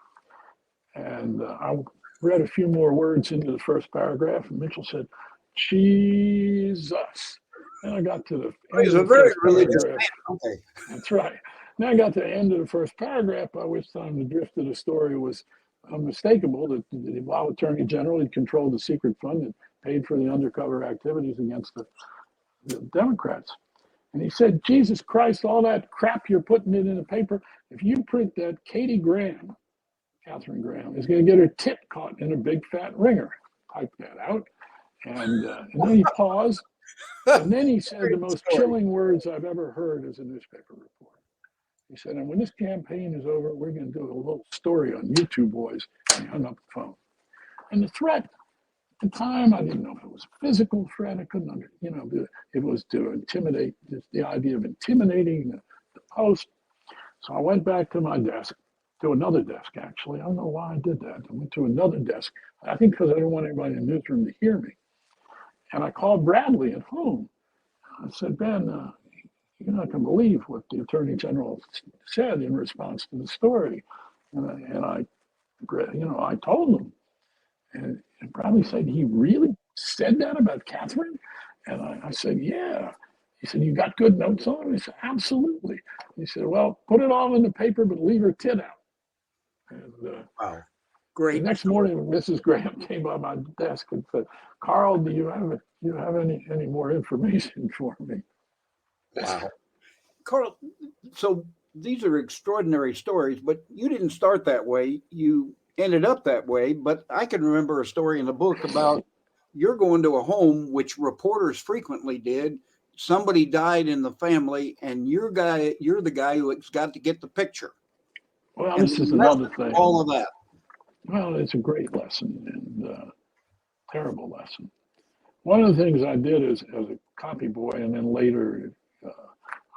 And I read a few more words into the first paragraph, and Mitchell said, Jesus. And I got to the end He's of a the very first religious paragraph. man. Okay. That's right. Then I got to the end of the first paragraph, by which time the drift of the story was unmistakable, that while Attorney General had controlled the secret fund and paid for the undercover activities against the Democrats. And he said, Jesus Christ, all that crap you're putting it in the paper, if you print that, Catherine Graham, is going to get her tit caught in a big fat ringer. Type that out. And then he paused. And then he said the most chilling words I've ever heard as a newspaper reporter. He said, and when this campaign is over, we're going to do a little story on you two boys. And he hung up the phone. And the threat, at the time, I didn't know if it was a physical threat. I couldn't it was to intimidate, the idea of intimidating the Post. So I went back to my desk, to another desk, actually. I don't know why I did that. I went to another desk. I think because I didn't want anybody in the newsroom to hear me. And I called Bradley at home. I said, Ben, you're not going to believe what the Attorney General said in response to the story. And I told him. And Bradley said, he really said that about Catherine? And I said, yeah. He said, you got good notes on it? I said, absolutely. He said, well, put it all in the paper, but leave her tit out. And Wow. Great. the next morning, Mrs. Graham came by my desk and said, Carl, do you have any more information for me? Wow. Carl, so these are extraordinary stories, but you didn't start that way. You ended up that way. But I can remember a story in the book about you're going to a home, which reporters frequently did. Somebody died in the family, and you're the guy who's got to get the picture. Well, And this is another thing. all of that. Well, it's a great lesson and terrible lesson. One of the things I did as a copy boy, and then later,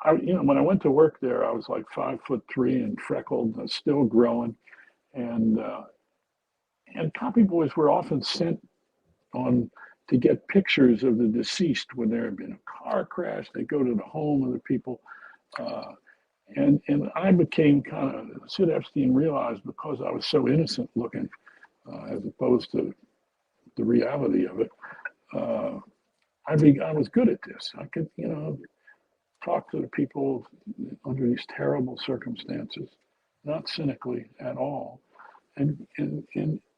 when I went to work there, I was like 5'3" and freckled, and still growing, and copy boys were often sent on to get pictures of the deceased when there had been a car crash. They go to the home of the people, and I became kind of, Sid Epstein realized, because I was so innocent looking, as opposed to the reality of it. I was good at this. I could, talk to the people under these terrible circumstances, not cynically at all. And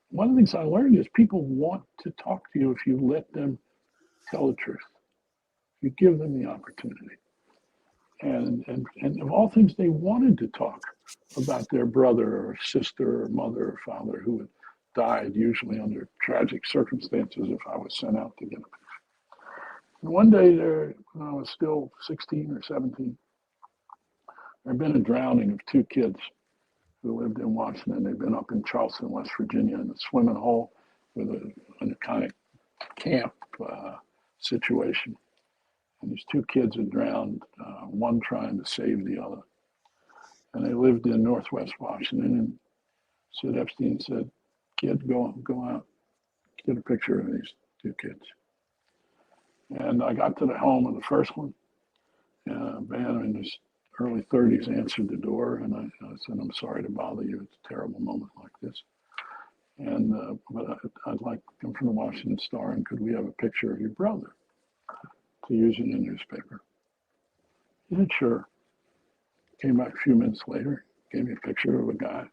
one of the things I learned is people want to talk to you if you let them tell the truth. You give them the opportunity. And of all things, they wanted to talk about their brother or sister or mother or father who had died, usually under tragic circumstances, if I was sent out to get them. And one day there, when I was still 16 or 17, there had been a drowning of two kids who lived in Washington. They'd been up in Charleston, West Virginia, in a swimming hole with a kind of camp situation. And these two kids had drowned, one trying to save the other. And they lived in Northwest Washington. And Sid Epstein said, kid, go out, get a picture of these two kids. And I got to the home of the first one, A man in his early 30s answered the door, and I said, "I'm sorry to bother you. It's a terrible moment like this. And but I'd like to come from the Washington Star, and could we have a picture of your brother to use in the newspaper?" He said, "Sure." Came back a few minutes later, gave me a picture of a guy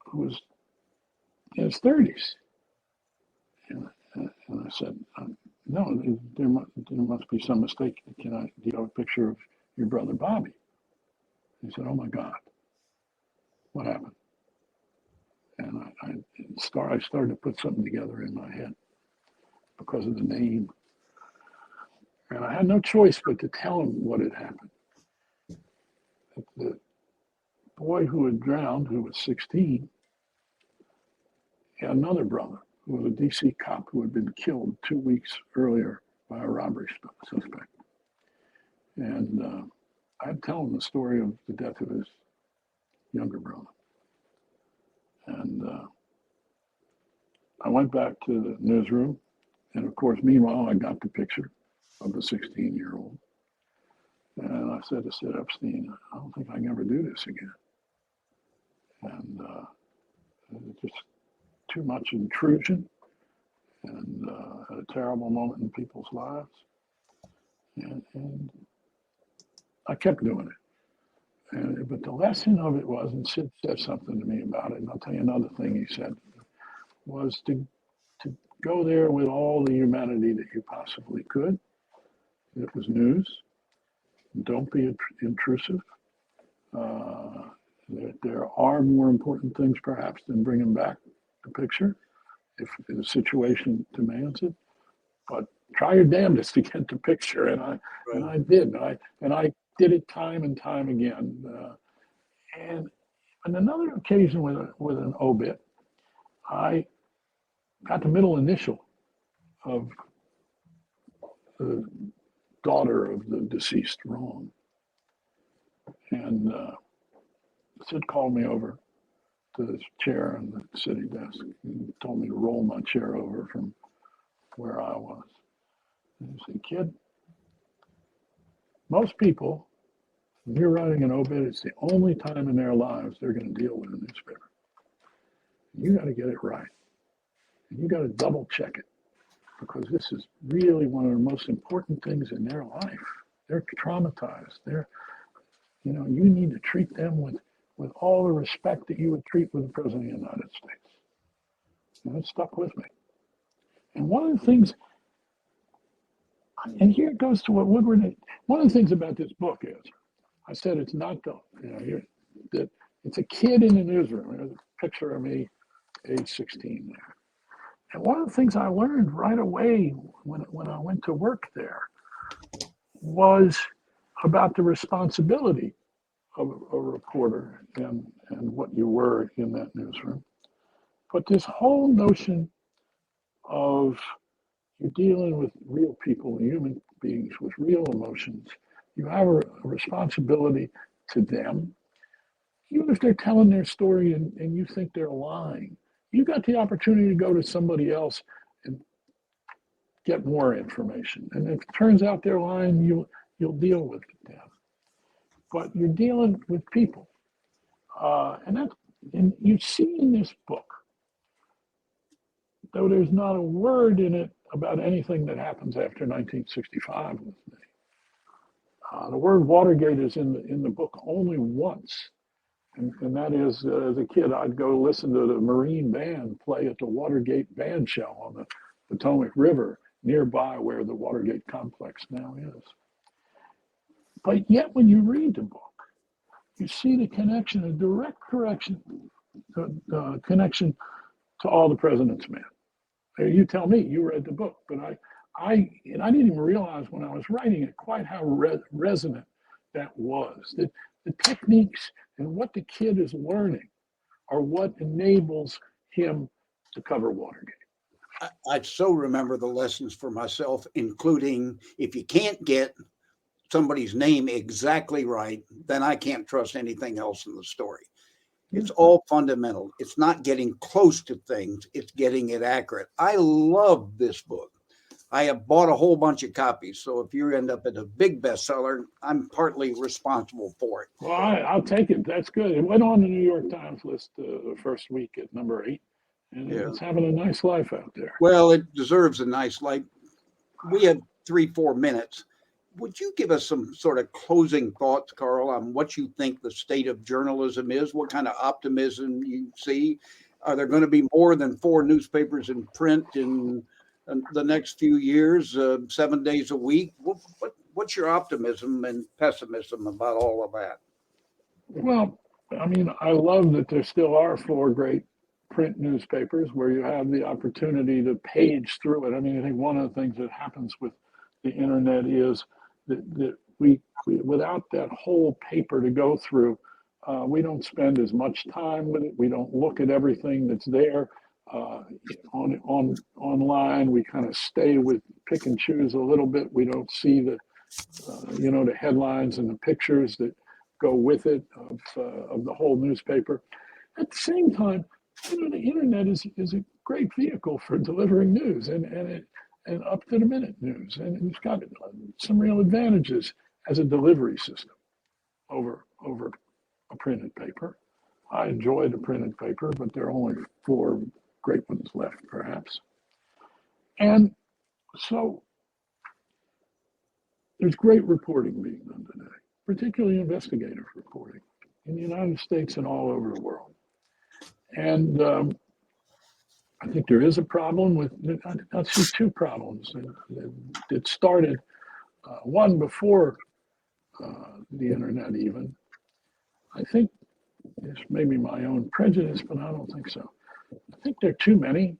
who was in his 30s. And I said, "No, there must be some mistake. Do you have a picture of your brother Bobby?" He said, "Oh my God, what happened?" And I started to put something together in my head because of the name. And I had no choice but to tell him what had happened. The boy who had drowned, who was 16, had another brother who was a DC cop who had been killed 2 weeks earlier by a robbery suspect. And I'd tell him the story of the death of his younger brother. And I went back to the newsroom. And of course, meanwhile, I got the picture of the 16-year-old. And I said to Sid Epstein, "I don't think I can ever do this again." And it's just too much intrusion and a terrible moment in people's lives. And I kept doing it. But the lesson of it was, and Sid said something to me about it, and I'll tell you another thing he said, was to go there with all the humanity that you possibly could. It was news. Don't be intrusive. There are more important things perhaps than bringing back the picture if the situation demands it. But try your damnedest to get the picture, and I did. And I did it time and time again. And on another occasion with an obit, I got the middle initial of the daughter of the deceased wrong. And Sid called me over to this chair on the city desk and told me to roll my chair over from where I was. And he said, "Kid, most people, when you're writing an obit, it's the only time in their lives they're going to deal with a newspaper. You got to get it right. And you got to double check it, because this is really one of the most important things in their life. They're traumatized. You need to treat them with all the respect that you would treat with the President of the United States." And it stuck with me. And one of the things, and here it goes to what Woodward, one of the things about this book is, I said it's not that it's a kid in the newsroom. There's a picture of me, age 16 there. And one of the things I learned right away when I went to work there was about the responsibility of a reporter and what you were in that newsroom. But this whole notion of you're dealing with real people, human beings with real emotions. You have a responsibility to them. Even if they're telling their story and you think they're lying, you got the opportunity to go to somebody else and get more information. And if it turns out they're lying, you'll deal with them. But you're dealing with people. And you see in this book, though there's not a word in it about anything that happens after 1965 with me. The word Watergate is in the book only once. And that is, as a kid, I'd go listen to the Marine band play at the Watergate band shell on the Potomac River, nearby where the Watergate complex now is. But yet, when you read the book, you see the connection, a direct connection to All the President's Men. You tell me, you read the book, but I didn't even realize when I was writing it quite how resonant that was. That the techniques and what the kid is learning are what enables him to cover Watergate. I so remember the lessons for myself, including if you can't get somebody's name exactly right, then I can't trust anything else in the story. It's all fundamental. It's not getting close to things. It's getting it accurate. I love this book I have bought a whole bunch of copies. So if you end up at a big bestseller, I'm partly responsible for it. Well, I'll take it. That's good. It went on the New York Times list the first week at number 8, and Yeah. it's having a nice life out there. Well, it deserves a nice life. We have 3-4 minutes. Would you give us some sort of closing thoughts, Carl, on what you think the state of journalism is? What kind of optimism you see? Are there going to be more than 4 newspapers in print in the next few years, 7 days a week? What's your optimism and pessimism about all of that? Well, I mean, I love that there still are 4 great print newspapers where you have the opportunity to page through it. I mean, I think one of the things that happens with the internet is that we without that whole paper to go through, we don't spend as much time with it. We don't look at everything that's there online. We kind of stay with, pick and choose a little bit. We don't see the headlines and the pictures that go with it of the whole newspaper. At the same time, the internet is a great vehicle for delivering news and up to the minute news, and it's got some real advantages as a delivery system over a printed paper. I enjoy the printed paper, but there are only 4 great ones left, perhaps. And so there's great reporting being done today, particularly investigative reporting in the United States and all over the world. And I think there is a problem with, I see 2 problems that started, one before the internet even. I think it's maybe my own prejudice, but I don't think so. I think there are too many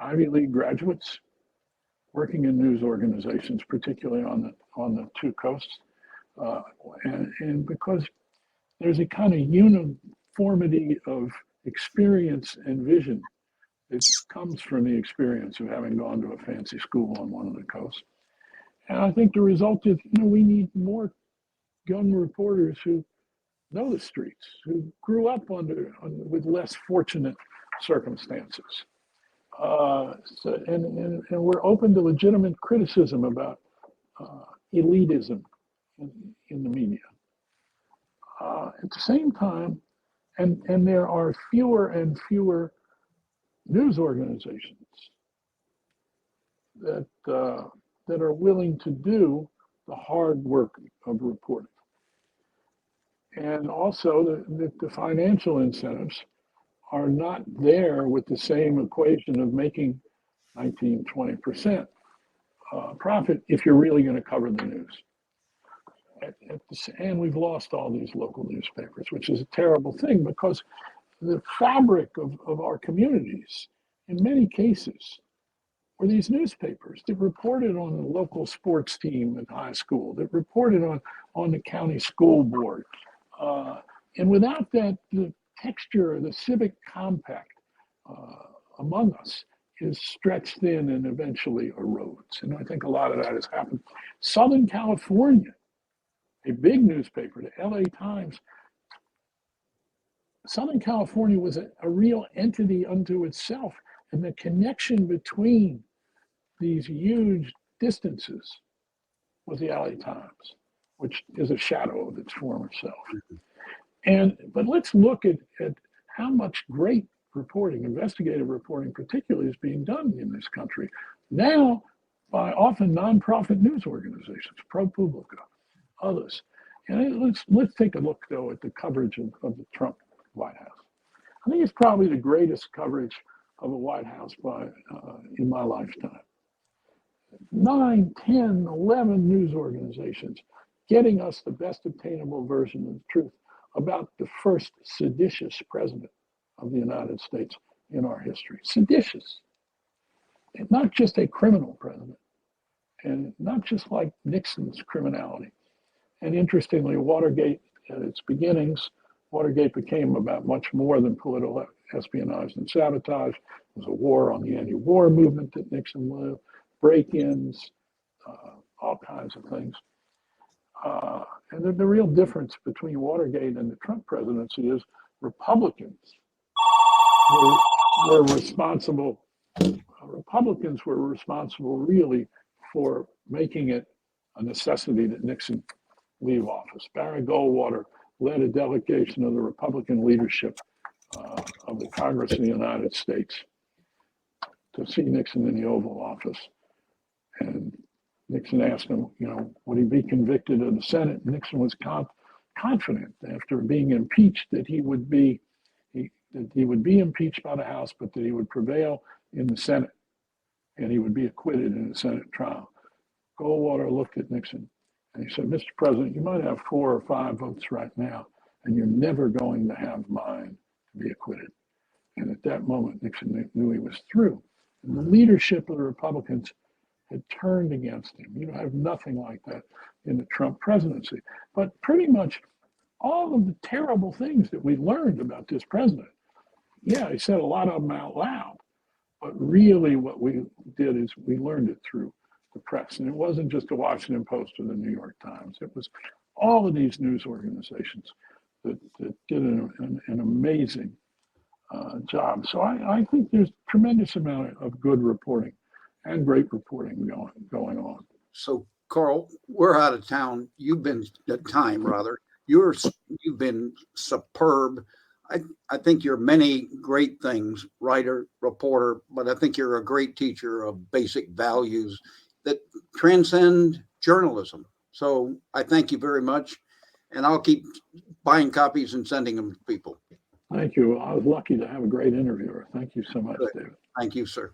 Ivy League graduates working in news organizations, particularly on the 2 coasts, and because there's a kind of uniformity of experience and vision that comes from the experience of having gone to a fancy school on one of the coasts. And I think the result is, we need more young reporters who know the streets, who grew up with less fortunate circumstances. And we're open to legitimate criticism about elitism in the media. At the same time, and there are fewer and fewer news organizations that are willing to do the hard work of reporting. And also the financial incentives are not there with the same equation of making 19, 20% profit if you're really going to cover the news. And we've lost all these local newspapers, which is a terrible thing because the fabric of our communities, in many cases, were these newspapers that reported on the local sports team at high school, that reported on the county school board. And without that, the texture, the civic compact among us is stretched thin and eventually erodes. And I think a lot of that has happened. Southern California, a big newspaper, the LA Times, Southern California was a real entity unto itself. And the connection between these huge distances was the LA Times, which is a shadow of its former self. But let's look at how much great reporting, investigative reporting particularly, is being done in this country now by often nonprofit news organizations, ProPublica, others. And let's take a look, though, at the coverage of the Trump White House. I think it's probably the greatest coverage of a White House in my lifetime. 9, 10, 11 news organizations getting us the best obtainable version of the truth about the first seditious president of the United States in our history. Seditious. And not just a criminal president, and not just like Nixon's criminality. And interestingly, Watergate, at its beginnings, Watergate became about much more than political espionage and sabotage. It was a war on the anti-war movement that Nixon led, break-ins, all kinds of things. And the real difference between Watergate and the Trump presidency is Republicans were responsible Republicans were responsible really for making it a necessity that Nixon leave office. Barry Goldwater led a delegation of the Republican leadership of the Congress of the United States to see Nixon in the Oval Office. And Nixon asked him, would he be convicted of the Senate? Nixon was confident after being impeached that he would be impeached by the House, but that he would prevail in the Senate and he would be acquitted in the Senate trial. Goldwater looked at Nixon and he said, Mr. President, you might have 4 or 5 votes right now, and you're never going to have mine to be acquitted. And at that moment, Nixon knew he was through. And the leadership of the Republicans had turned against him. You have nothing like that in the Trump presidency. But pretty much all of the terrible things that we learned about this president, yeah, he said a lot of them out loud, but really what we did is we learned it through the press. And it wasn't just the Washington Post or the New York Times. It was all of these news organizations that did an amazing job. So I think there's a tremendous amount of good reporting and great reporting going on. So, Carl, we're out of town. You've been you've been superb. I think you're many great things, writer, reporter, but I think you're a great teacher of basic values that transcend journalism. So I thank you very much, and I'll keep buying copies and sending them to people. Thank you. I was lucky to have a great interviewer. Thank you so much, Good. David. Thank you, sir.